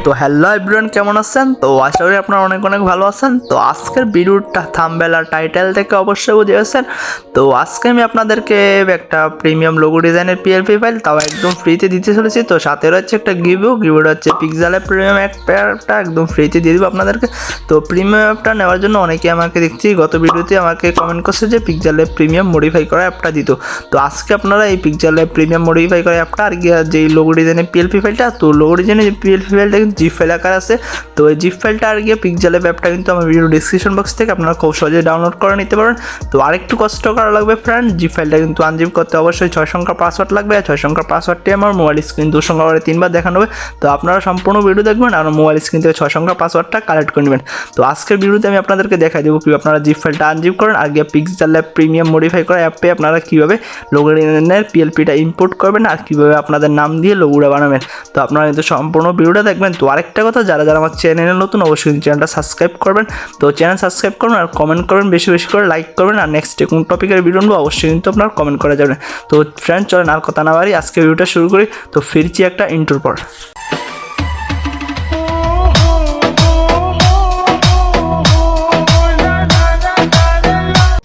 তো hello everyone, কেমন আছেন? তো আশা করি আপনারা অনেক অনেক ভালো আছেন। তো আজকের ভিডিওটা থাম্বনেল আর টাইটেল থেকে অবশ্যই বুঝে গেছেন। তো আজকে আমি আপনাদেরকে একটা প্রিমিয়াম লোগো ডিজাইনের পিএলপি ফাইল তাও একদম ফ্রিতে দিতে চলেছি। তো সাথে রয়েছে একটা গিভটা হচ্ছে পিক্সেলের প্রিমিয়াম অ্যাপটা একদম ফ্রিতে দিয়ে দেবো আপনাদেরকে। তো প্রিমিয়াম অ্যাপটা নেওয়ার জন্য অনেকে আমাকে দেখছি গত ভিডিওতে আমাকে কমেন্ট করছে যে পিক্সেলের প্রিমিয়াম মডিফাই করা অ্যাপটা দিত। তো আজকে আপনারা এই পিক্সেলের প্রিমিয়াম মডিফাই করা অ্যাপটা আর যেই লোগো ডিজাইনের পিএলপি ফাইলটা, তো লোগো ডিজাইনের যে পিএলপি ফাইলটা কিন্তু জিপ ফাইল আকার আছে। তো এই জিপ ফাইলটা আর পিক্সেলের অ্যাপটা কিন্তু আমার ভিডিও ডিসক্রিপশন বক্স থেকে আপনারা খুব সহজে ডাউনলোড করে নিতে পারেন। তো আরেকটু কষ্ট করা লাগবে ফ্রেন্ড, জিপ ফাইলটা কিন্তু আনজিপ করতে অবশ্যই 6 সংখ্যার পাসওয়ার্ড লাগবে। আর 6 সংখ্যার পাসওয়ার্ডটি আমার মোবাইল স্ক্রিন 2 সংখ্যা করে 3বার দেখানো হবে। তো আপনারা সম্পূর্ণ ভিডিও দেখবেন আর মোবাইল স্ক্রিন থেকে 6 সংখ্যার পাসওয়ার্ডটা কালেক্ট করে নেবেন। তো আজকের ভিডিওতে আমি আপনাদেরকে দেখাই দেবো কীভাবে আপনারা জিপ ফাইলটা আনজিপ করেন আর পিক্সেলের প্রিমিয়াম মডিফাই করা অ্যাপে আপনারা কীভাবে লোগো ডিজাইনের পিএলপিটা ইম্পোর্ট করবেন আর কীভাবে আপনাদের নাম দিয়ে লোগোটা বানাবেন। তো আপনারা কিন্তু সম্পূর্ণ ভিডিওটা দেখবেন। তো আরেকটা কথা, যারা যারা আমার চ্যানেলে নতুন অবশ্যই চ্যানেলটা সাবস্ক্রাইব করবেন। তো চ্যানেল সাবস্ক্রাইব করবেন আর কমেন্ট করবেন, বেশি বেশি করে লাইক করবেন। আর নেক্সটে কোন টপিকের ভিডিও নেবো অবশ্যই কিন্তু আপনারা কমেন্ট করে যাবেন। তো ফ্রেন্ড চলেন আর কথা না বাড়ি আজকে ভিডিওটা শুরু করি। তো ফিরছি একটা ইন্ট্রোর পর।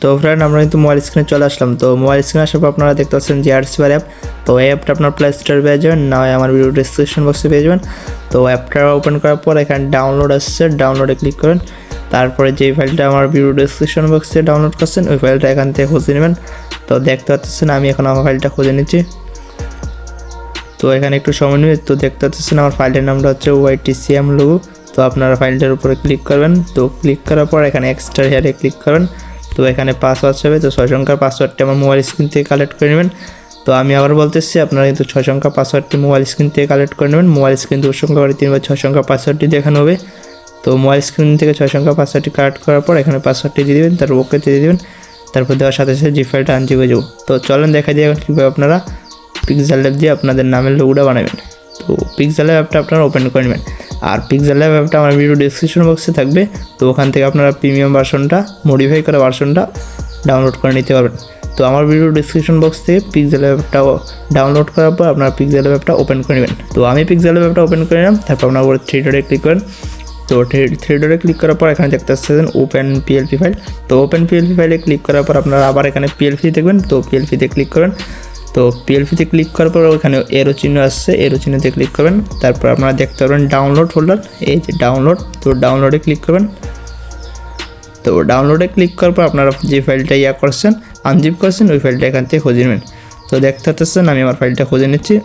তো ফ্রেন্ড আমরা কিন্তু মোবাইল স্ক্রিনে চলে আসলাম। তো মোবাইল স্ক্রিনে আসার পর আপনারা দেখতে পাচ্ছেন যে আর্টসবার অ্যাপ। তো এই অ্যাপটা আপনার প্লে স্টোরে পেয়ে যাবেন, না হয় আমার ভিডিও ডিসক্রিপশন বক্সে পেয়ে যাবেন। তো অ্যাপটা ওপেন করার পর এখানে ডাউনলোড আসছে, ডাউনলোডে ক্লিক করেন। তারপরে যেই ফাইলটা আমার ভিডিও ডিসক্রিপশন বক্সে ডাউনলোড করছেন ওই ফাইলটা এখান থেকে খুঁজে নেবেন। তো দেখতে পাচ্ছেন আমি এখন আমার ফাইলটা খুঁজে নিচ্ছি। তো এখানে একটু সময় নেবে। তো দেখতে পাচ্ছেন আমার ফাইলের নামটা হচ্ছে YTCM লোগো। তো আপনারা ফাইলটার উপরে ক্লিক করবেন। তো ক্লিক করার পর এখানে এক্সট্রা হেয়ারে ক্লিক করবেন। তো এখানে পাসওয়ার্ড হবে। তো 6 সংখ্যার পাসওয়ার্ডটি আমার মোবাইল স্ক্রিন থেকে কালেক্ট করে নেবেন। তো আমি আবার বলতেছি আপনারা কিন্তু 6 সংখ্যার পাসওয়ার্ডটি মোবাইল স্ক্রিন থেকে কালেক্ট করে নেবেন। মোবাইল স্ক্রিন 2 সংখ্যা করে 3 বা 6 সংখ্যার পাসওয়ার্ডটি দেখানো হবে। তো মোবাইল স্ক্রিন থেকে 6 সংখ্যার পাসওয়ার্ডটি কালেক্ট করার পর এখানে পাসওয়ার্ডটি দিয়ে দেবেন, তারপর ওকেতে দিয়ে দেবেন। তারপর দেওয়ার সাথে সাথে জিপ ফাইলটা আনজিপ হয়ে যাবো। তো চলেন দেখা দিয়ে এখন কীভাবে আপনারা পিক্সেল অ্যাপ দিয়ে আপনাদের নামের লোগোটা বানাবেন। তো পিক্সেল অ্যাপটা আপনারা ওপেন করে নেবেন। আর পিক্সেল অ্যাপটা আমার ভিডিও ডিসক্রিপশন বক্সে থাকবে। তো ওখান থেকে আপনারা প্রিমিয়াম ভার্সনটা মডিফাই করা ভার্সনটা ডাউনলোড করে নিতে পারবেন। তো আমার ভিডিও ডিসক্রিপশন বক্স থেকে পিক্সেল অ্যাপটা ডাউনলোড করার পর আপনারা পিক্সেল অ্যাপটা ওপেন করে নেবেন। তো আমি পিক্সেল অ্যাপটা ওপেন করে নিলাম। তারপর আপনার উপরে থ্রি ডটে ক্লিক করেন। তো থ্রি ডটে ক্লিক করার পর এখানে দেখতে পাচ্ছেন ওপেন পিএলপি ফাইল। তো ওপেন পিএলপি ফাইলে ক্লিক করার পর আপনারা আবার এখানে পিএলপি দেখবেন। তো পিএলপিতে ক্লিক করেন। তো পিএলপিতে ক্লিক করার পর ওখানে এরো চিহ্ন আসছে, এরো চিহ্নতে ক্লিক করবেন। তারপর আপনারা দেখতে পারবেন ডাউনলোড ফোল্ডার, এই যে ডাউনলোড। তো ডাউনলোডে ক্লিক করবেন। তো ডাউনলোডে ক্লিক করার পর আপনারা যে ফাইলটা করছেন আনজিপ করছেন ওই ফাইলটা এখান থেকে খুঁজে নেবেন। তো দেখতে পাচ্ছেন আমি আমার ফাইলটা খুঁজে নিচ্ছি।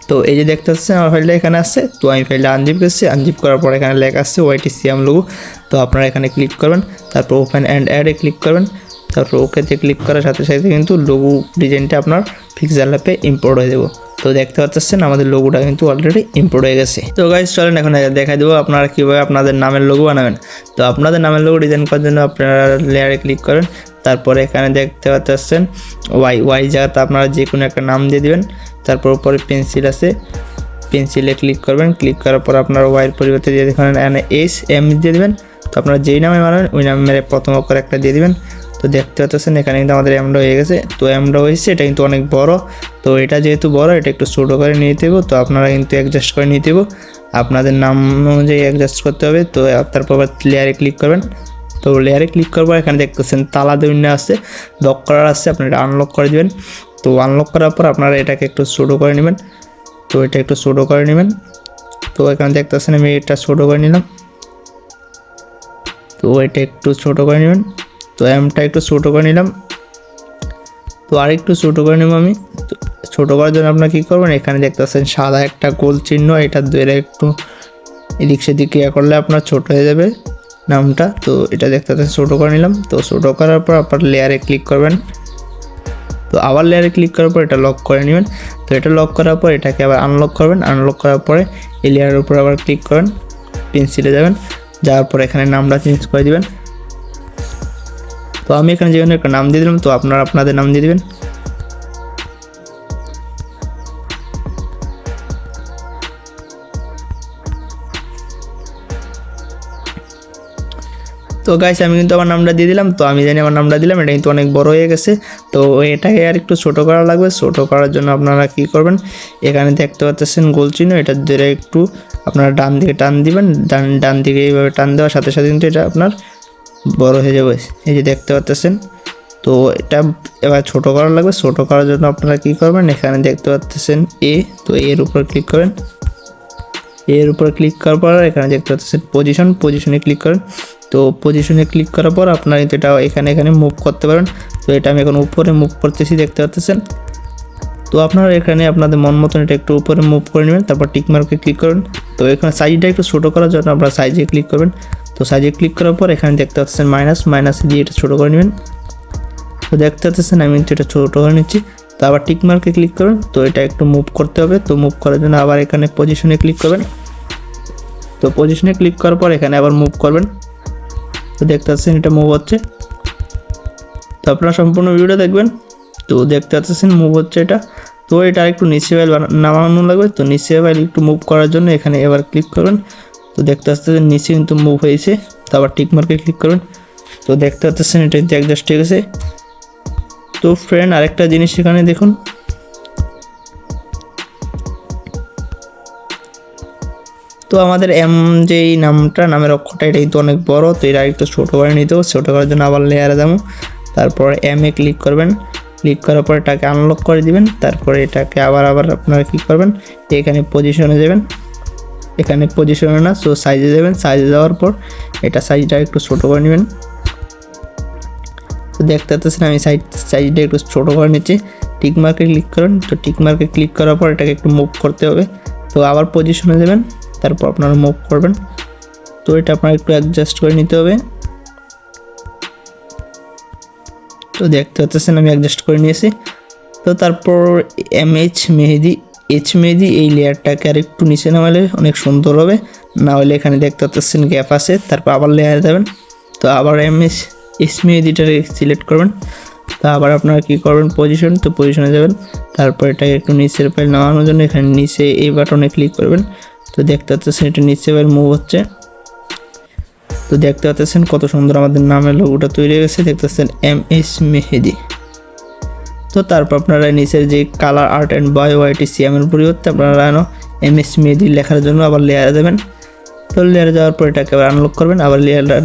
তো এই যে দেখতে পাচ্ছেন আমার ফাইলটা এখানে আসছে। তো আমি ফাইলটা আনজিপ করছি, আনজিপ করার পর এখানে লেখা আসছে YTCM লোগো। তো আপনারা এখানে ক্লিক করবেন। তারপর ওপেন অ্যান্ড অ্যাডে ক্লিক করবেন। তারপর ওকেতে ক্লিক করার সাথে সাথে কিন্তু লোগো ডিজাইনটা আপনার পিক্সেল অ্যাপে ইম্পোর্ট হয়ে যাবো। তো দেখতে পাচ্ছেন আমাদের লোগোটা কিন্তু অলরেডি ইম্পোর্ট হয়ে গেছে। তো গাইস চলেন এখন দেখাই দেবো আপনারা কীভাবে আপনাদের নামের লোগো বানাবেন। তো আপনাদের নামের লোগো ডিজাইন করার জন্য আপনারা লেয়ারে ক্লিক করেন। তারপরে এখানে দেখতে পাচ্ছেন ওয়াই জায়গাতে আপনারা যে কোনো একটা নাম দিয়ে দেবেন। তারপর উপরে পেন্সিল আছে, পেন্সিলে ক্লিক করবেন। ক্লিক করার পর আপনারা ওয়াইয়ের পরিবর্তে দিয়ে দেখেন এখানে SM দিয়ে দেবেন। তো আপনারা যেই নামে বানাবেন ওই নামের প্রথম অক্ষর একটা দিয়ে দেবেন। তো দেখতে পাচ্ছেন এখানে কিন্তু আমাদের এমডা হয়ে গেছে। তো এমডা হয়েছে, এটা কিন্তু অনেক বড়। তো এটা যেহেতু বড় এটা একটু ছোটো করে নিয়ে দেব। তো আপনারা কিন্তু অ্যাডজাস্ট করে নিয়ে দেবো, আপনাদের নাম অনুযায়ী অ্যাডজাস্ট করতে হবে। তো তারপর লেয়ারে ক্লিক করবেন। তো লেয়ারে ক্লিক করবার এখানে দেখতেছেন তালা দৈন্য আছে, লক করার আছে, আপনারা এটা আনলক করে দেবেন। তো আনলক করার পর আপনারা এটাকে একটু ছোটো করে নেবেন। তো এটা একটু ছোটো করে নেবেন। তো এখানে দেখতেছেন আমি এটা ছোটো করে নিলাম। তো এটা একটু ছোটো করে নেবেন। তো এমটা একটু ছোটো করে নিলাম। তো আরেকটু ছোটো করে নেব আমি। তো ছোটো করার জন্য আপনারা কী করবেন, এখানে দেখতে পাচ্ছেন সাদা একটা গোল চিহ্ন, এটা ধরে একটু এদিক সেদিক করলে আপনার ছোটো হয়ে যাবে নামটা। তো এটা দেখতে পাচ্ছেন ছোটো করে নিলাম। তো ছোটো করার পর আপনার লেয়ারে ক্লিক করবেন। তো আবার লেয়ারে ক্লিক করার পর এটা লক করে নেবেন। তো এটা লক করার পর এটাকে আবার আনলক করবেন। আনলক করার পরে এই লেয়ারের উপর আবার ক্লিক করেন, পেন্সিলে যাবেন, যাওয়ার পর এখানে নামটা চেঞ্জ করে দেবেন। তো আমি এখানে যেখানে একটা নাম দিয়ে দিলাম। তো আপনারা আপনাদের নাম দিয়ে দেবেন। তো তো গাইস আমি কিন্তু আমার নামটা দিয়ে দিলাম, তো আমি জানি আমার নামটা দিলাম, এটা কিন্তু অনেক বড় হয়ে গেছে। তো এটাকে আর একটু ছোট করা লাগবে। ছোট করার জন্য আপনারা কি করবেন, এখানে দেখতে পাচ্ছেন গোল চিহ্ন, এটা ধরে একটু আপনারা ডান দিকে টান দিবেন। ডান দিকে এইভাবে টান দেওয়ার সাথে সাথে কিন্তু এটা আপনার বড় হয়ে যাবে। এই যে দেখতে পাচ্ছেন। তো এটা এবার ছোট করা লাগবে। ছোট করার জন্য আপনারা কি করবেন, এখানে দেখতে পাচ্ছেন এ, তো এর উপর ক্লিক করেন। এর উপর ক্লিক করার পর এখানে দেখতে পাচ্ছেন পজিশনে ক্লিক করেন। তো পজিশনে ক্লিক করার পর আপনারা কিন্তু এটা এখানে মুভ করতে পারেন। তো এটা আমি এখন উপরে মুভ করতেছি, দেখতে পাচ্ছেন। তো আপনারা এখানে আপনাদের মন মতন এটা একটু উপরে মুভ করে নেবেন, তারপর টিক মার্কে ক্লিক করুন। তো এখানে সাইজটা একটু ছোটো করার জন্য আপনারা সাইজে ক্লিক করবেন। তো সাইজে ক্লিক করার পর এখানে দেখতে পাচ্ছেন মাইনাস দিয়ে এটা ছোটো করে নেবেন। তো দেখতে পাচ্ছেন আমি কিন্তু এটা ছোটো করে নিচ্ছি। তো আবার টিক মার্কে ক্লিক করুন। তো এটা একটু মুভ করতে হবে। তো মুভ করার জন্য আবার এখানে পজিশনে ক্লিক করবেন। তো পজিশনে ক্লিক করার পর এখানে আবার মুভ করবেন। তো দেখতে পাচ্ছেন এটা মুভ হচ্ছে। তো আপনারা সম্পূর্ণ ভিডিওটা দেখবেন। তো দেখতে পাচ্ছেন মুভ হচ্ছে এটা। তো এটা একটু নিচে ফাইল নামানো লাগবে। তো নিচে ফাইল একটু মুভ করার জন্য এখানে এবার ক্লিক করবেন। তো দেখতে পাচ্ছেন নিচে কিন্তু মুভ হয়েছে। তো আবার টিক মার্কে ক্লিক করবেন। তো দেখতে পাচ্ছেন এটা কিন্তু অ্যাডজাস্ট হয়ে গেছে। তো ফ্রেন্ড আরেকটা জিনিস এখানে দেখুন, তো আমাদের যেই নামের অক্ষরটা এটা কিন্তু অনেক বড়। তো এটা একটু ছোটো করে নিতে হবে। ছোটো করার জন্য আবার লেয়ারে যাবো, তারপর এ ক্লিক করবেন। ক্লিক করার পর এটাকে আনলক করে দিবেন। তারপরে এটাকে আবার আপনারা কী করবেন, এখানে পজিশনে যাবেন। এখানে পজিশনে না, সো সাইজে যাবেন। সাইজে যাওয়ার পর এটা সাইজটা একটু ছোটো করে নেবেন। তো দেখতে পাচ্ছেন আমি সাইজটা একটু ছোটো করে নিচ্ছি। টিক মার্কে ক্লিক করুন। তো টিক মার্কে ক্লিক করার পর এটাকে একটু মুভ করতে হবে। তো আবার পজিশনে যাবেন, তারপর আপনারা মুভ করবেন। তো এটা আপনারা একটু অ্যাডজাস্ট করে নিতে হবে। তো দেখতে পাচ্ছেন আমি অ্যাডজাস্ট করে নিয়েছি। তো তারপর মেহেদি এই লেয়ারটাকে আর একটু নিচে নামালে অনেক সুন্দর হবে, না হলে এখানে দেখতে পাচ্ছেন গ্যাপ আছে। তারপর আবার লেয়ারে যাবেন। তো আবার মেহেদিটাকে সিলেক্ট করবেন। তো আবার আপনারা কী করবেন, তো পজিশনে যাবেন। তারপর এটাকে একটু নিচের ফাইল নামানোর জন্য এখানে নিচে এই বাটনে ক্লিক করবেন। তো দেখতে পাচ্ছেন এটা নিচে ফাইল মুভ হচ্ছে। তো দেখতে পাচ্ছেন কত সুন্দর আমাদের নামের লোগোটা তৈরি হয়ে গেছে, দেখতে পাচ্ছেন মেহেদি। তো তারপর আপনারা নিচের যে কালার আর্ট অ্যান্ড YYTCM পরিবর্তে আপনারা মেহেদি লেখার জন্য আবার লেয়ারে যাবেন। তো লেয়ারে যাওয়ার পর এটাকে আবার আনলক করবেন। আবার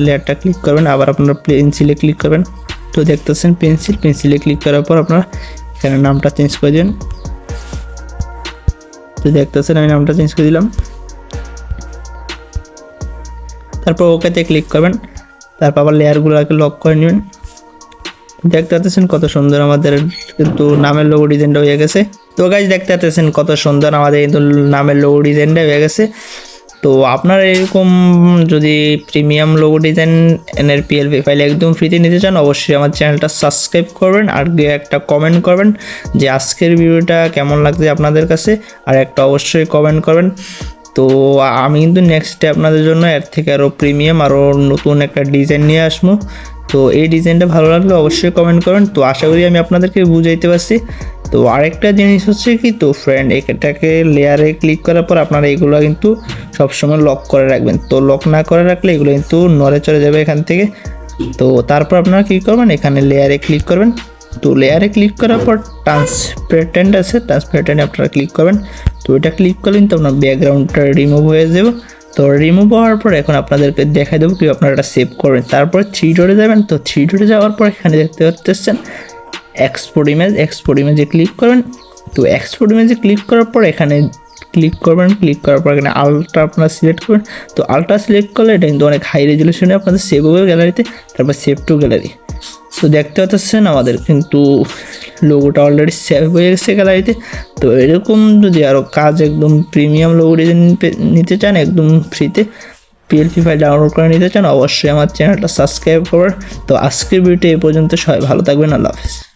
লেয়ারটা ক্লিক করবেন। আবার আপনারা পেন্সিলে ক্লিক করবেন। তো দেখতেছেন পেন্সিলে ক্লিক করার পর আপনারা এখানে নামটা চেঞ্জ করে দেবেন। তো দেখতেছেন আমি নামটা চেঞ্জ করে দিলাম। তারপর ওকেতে ক্লিক করবেন। তারপর আবার লেয়ারগুলোকে লক করে নেবেন। দেখতে পাচ্ছেন কত সুন্দর আমাদের কিন্তু নামের লোগো ডিজাইনটা হয়ে গেছে। তো গাইস দেখতে পাচ্ছেন কত সুন্দর আমাদের কিন্তু নামের লোগো ডিজাইনটা হয়ে গেছে। তো আপনারা এরকম যদি প্রিমিয়াম লোগো ডিজাইন এর PLP ফাইল একদম ফ্রিতে নিতে চান, অবশ্যই আমার চ্যানেলটা সাবস্ক্রাইব করবেন। আর একটা কমেন্ট করবেন যে আজকের ভিডিওটা কেমন লাগছে আপনাদের কাছে, আর একটা অবশ্যই কমেন্ট করবেন। তো আমি কিন্তু নেক্সটে আপনাদের জন্য এর থেকে আরও প্রিমিয়াম আরও নতুন একটা ডিজাইন নিয়ে আসবো। তো এই ডিজাইনটা ভালো লাগলে অবশ্যই কমেন্ট করবেন। তো আশা করি আমি আপনাদেরকে বুঝাইতে পারছি। তো আরেকটা জিনিস হচ্ছে কি, তো ফ্রেন্ড এটাকে লেয়ারে ক্লিক করার পর আপনারা এগুলো কিন্তু সবসময় লক করে রাখবেন। তো লক না করে রাখলে এগুলো কিন্তু নড়ে চলে যাবে এখান থেকে। তো তারপর আপনারা কী করবেন, এখানে লেয়ারে ক্লিক করবেন। তো লেয়ারে ক্লিক করার পর ট্রান্সপারেন্ট আছে, ট্রান্সপারেন্টে আপনারা ক্লিক করবেন। তো এটা ক্লিক করলেন তো আপনার ব্যাকগ্রাউন্ডটা রিমুভ হয়ে যাবে। তো রিমুভ হওয়ার পর এখন আপনাদেরকে দেখাই দেবো কি আপনারা এটা সেভ করবেন। তারপর 3 ডটে যাবেন। তো 3 ডটে যাওয়ার পর এখানে দেখতে পাচ্ছেন এক্সপোর্ট ইমেজে ক্লিক করবেন। তো এক্সপোর্ট ইমেজে ক্লিক করার পর এখানে ক্লিক করবেন। ক্লিক করার পর এখানে আলট্রা আপনারা সিলেক্ট করবেন। তো আলট্রা সিলেক্ট করলে এটা কিন্তু অনেক হাই রেজলিউশনে আপনাদের সেভ হবে গ্যালারিতে। তারপর সেভ টু গ্যালারি। তো দেখতে পাচ্ছেন আমাদের কিন্তু লোগোটা অলরেডি সেভ হয়ে গেছে গ্যালারিতে। তো এরকম যদি আরও কাজ একদম প্রিমিয়াম লোগো ডিজাইন নিতে চান একদম ফ্রিতে, PLP ফাইল ডাউনলোড করে নিতে চান, অবশ্যই আমার চ্যানেলটা সাবস্ক্রাইব করবেন। তো আজকের ভিডিওটি এই পর্যন্ত, সবাই ভালো থাকবেন। আল্লাহ হাফেজ।